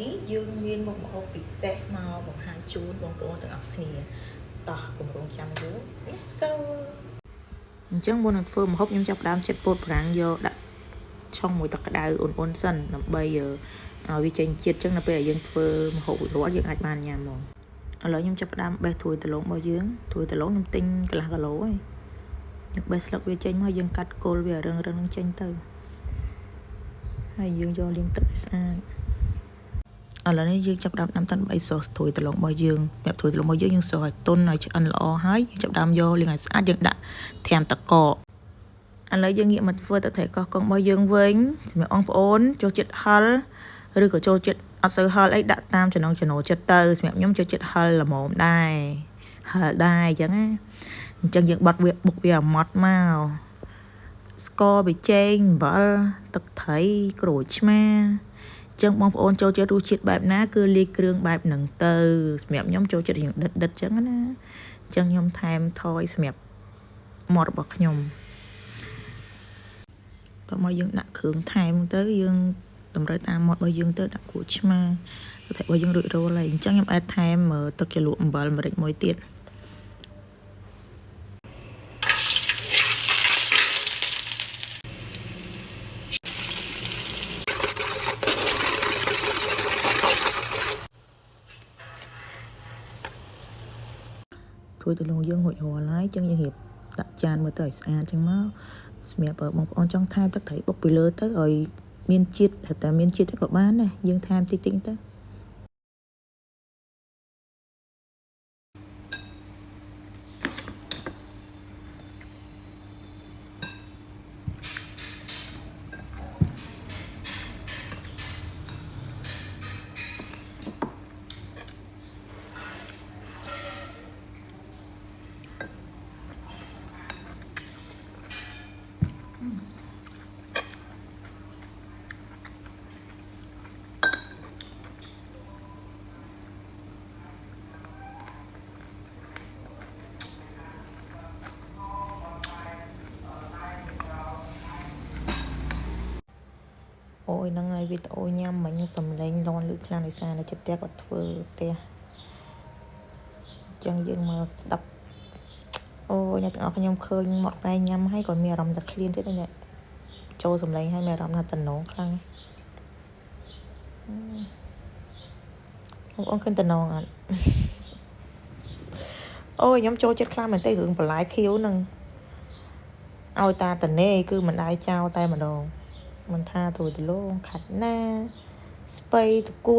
នេះយើងមានមុខម្ហូបពិសេសមកបង្ហាញជូនបងប្អូនទាំងអស់គ្នាតោះគម្រោងចាំយូរ Let's go អញ្ចឹងមុននឹងធ្វើម្ហូបខ្ញុំចាប់ផ្ដើមចិត្តពោតប្រាំងយកដាក់ឆុងមួយទឹកក្តៅអ៊ុនៗសិនដើម្បីឲ្យវាចេញជាតិអញ្ចឹងនៅពេលដែលយើងធ្វើម្ហូបរួចរាល់យើងអាចបានញ៉ាំមកឥឡូវខ្ញុំចាប់ផ្ដើមបេះត្រួយដលងរបស់យើងត្រួយដលងខ្ញុំទិញកន្លះគីឡូហើយយើងបេះស្លឹកវាចេញមកយើងកាត់គល់វារឹងនឹងចេញទៅហើយយើងយកលាងទឹកឲ្យស្អាតឥឡូវនេះយើងចាប់ផ្ដើមដាំតាន់3សូសត្រួយដលងរបស់យើងអ្នកត្រួយដលងរបស់យើងស្រុះឲ្យទន់ឲ្យឆ្អិនល្អហើយយើងចាប់ផ្ដើមយកលាងឲ្យស្អាតយើងដាក់ត្រាំទឹកកកឥឡូវយើងងាកមកធ្វើទឹកត្រីកោះកុងរបស់យើងវិញសម្រាប់បងប្អូនចូលចិត្តហឹរឬក៏ចូលចិត្តអត់សូវហឹរអីដាក់តាមចំណង់ចំណូលចិត្តទៅសម្រាប់ខ្ញុំចូលចិត្តហឹរល្មមដែរហឹរដែរអញ្ចឹងណាអញ្ចឹងយើងបាត់វាបុកវាឲ្យម៉ត់មកស្ករប៊ីចេងអំបិលទឹកត្រីក្រូចឆ្មាអញ្ចឹងបងប្អូនចូលចិត្តរសជាតិបែបណាគឺលាយគ្រឿងបែបហ្នឹងទៅសម្រាប់ខ្ញុំចូលចិត្តយ៉ាងដិតអញ្ចឹងណាអញ្ចឹងខ្ញុំថែមថយសម្រាប់មាត់របស់ខ្ញុំតោះមកយើងដាក់គ្រឿងថែមទៅយើងតម្រូវតាមមាត់របស់យើងទៅដាក់ក្រូចឆ្មាទឹកត្រីរបស់យើងរួចរាល់ហើយអញ្ចឹងខ្ញុំអែតថែមទឹកជ្រលក់អំបិលម្រេចមួយទៀតត្រួយដលងយើងរួចរាល់ហើយអញ្ចឹងយើងរៀបដាក់ចានមើលទៅឲ្យស្អាតអញ្ចឹងមកសម្រាប់បងប្អូនចង់ថែមទឹកត្រីបុកពីលើទៅឲ្យមានជាតិតែមានជាតិក៏បានដែរយើងថែមតិចតិចទៅអូយហ្នឹងហើយវីដេអូញ៉ាំមិញសំឡេងលាន់លឺខ្លាំងដោយសារតែចិត្តផ្ទះគាត់ធ្វើផ្ទះអញ្ចឹងយើងមកស្ដាប់អូយអ្នកទាំងអស់ខ្ញុំឃើញមកប្រែញ៉ាំហើយក៏មានអារម្មណ៍តែឃ្លានទៀតនេះចូលសំឡេងហើយមានអារម្មណ៍ថាតំណងខ្លាំងបងប្អូនឃើញតំណងអត់អូយខ្ញុំចូលចិត្តខ្លាំងមែនទេរឿងបន្លែខៀវហ្នឹងឲ្យតាតនេគឺមិនដាយចោលតែម្ដងមិនថាត្រួយដលងខាត់ណាស្ពៃតគួ